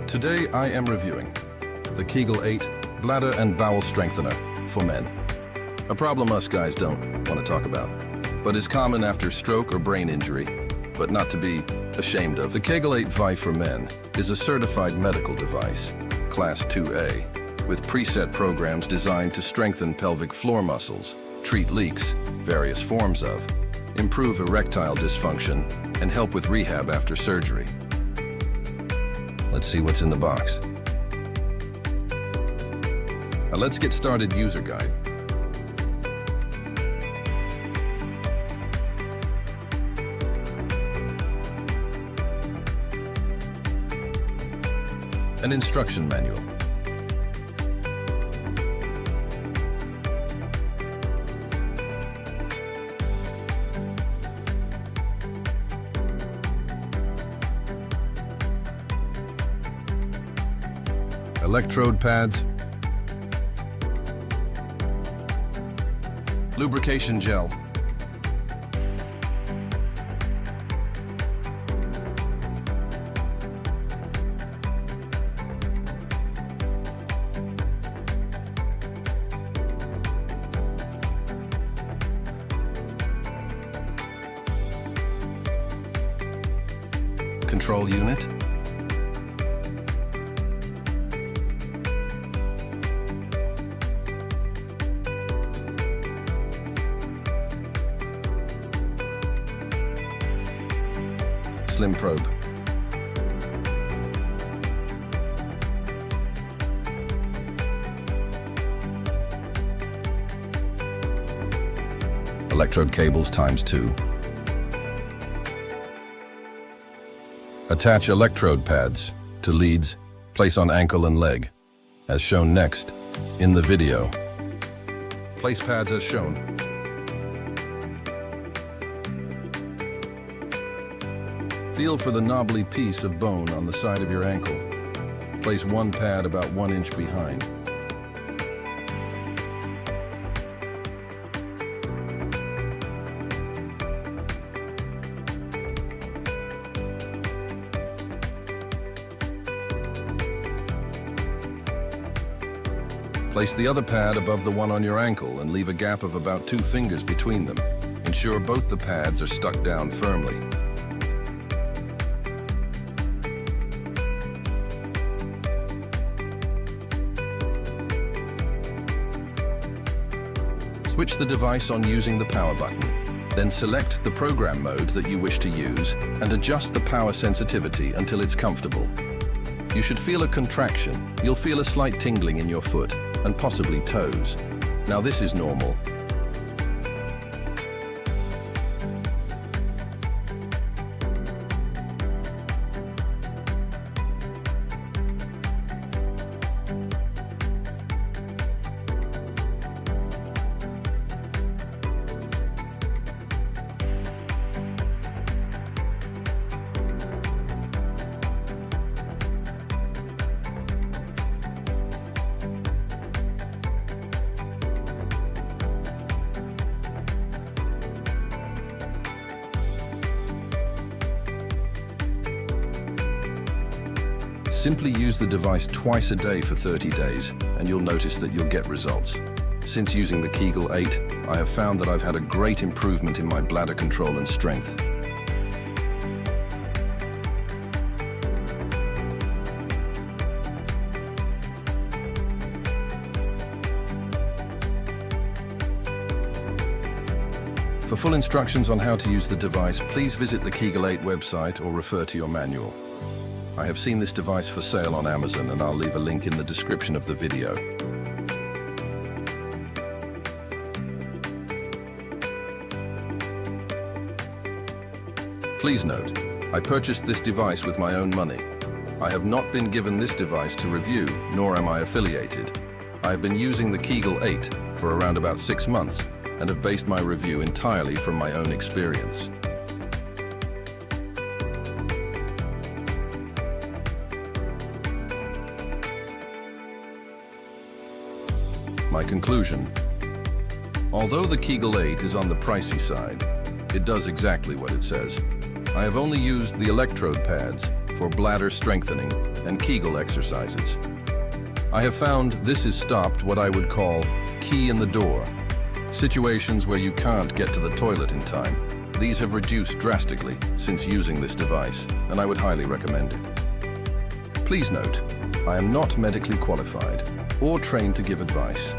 Today I am reviewing the Kegel8 Bladder and Bowel Strengthener for Men. A problem us guys don't want to talk about, but is common after stroke or brain injury, but not to be ashamed of. The Kegel8 V For Men is a certified medical device, Class 2A, with preset programs designed to strengthen pelvic floor muscles, treat leaks, various forms of, improve erectile dysfunction, and help with rehab after surgery. Let's see what's in the box. Now let's get started. User guide. An instruction manual. Electrode pads, lubrication gel, control unit, slim probe, electrode cables ×2. Attach electrode pads to leads, place on ankle and leg, as shown next in the video. Place pads as shown. Feel for the knobbly piece of bone on the side of your ankle. Place one pad about 1 inch behind. Place the other pad above the one on your ankle and leave a gap of about 2 fingers between them. Ensure both the pads are stuck down firmly. Switch the device on using the power button. Then select the program mode that you wish to use and adjust the power sensitivity until it's comfortable. You should feel a contraction. You'll feel a slight tingling in your foot and possibly toes. Now this is normal. Simply use the device twice a day for 30 days, and you'll notice that you'll get results. Since using the Kegel8, I have found that I've had a great improvement in my bladder control and strength. For full instructions on how to use the device, please visit the Kegel8 website or refer to your manual. I have seen this device for sale on Amazon, and I'll leave a link in the description of the video. Please note, I purchased this device with my own money. I have not been given this device to review, nor am I affiliated. I have been using the Kegel8 for around about 6 months and have based my review entirely from my own experience. My conclusion: although the Kegel8 is on the pricey side, it does exactly what it says. I have only used the electrode pads for bladder strengthening and Kegel exercises. I have found this has stopped what I would call key in the door, situations where you can't get to the toilet in time. These have reduced drastically since using this device, and I would highly recommend it. Please note, I am not medically qualified or trained to give advice.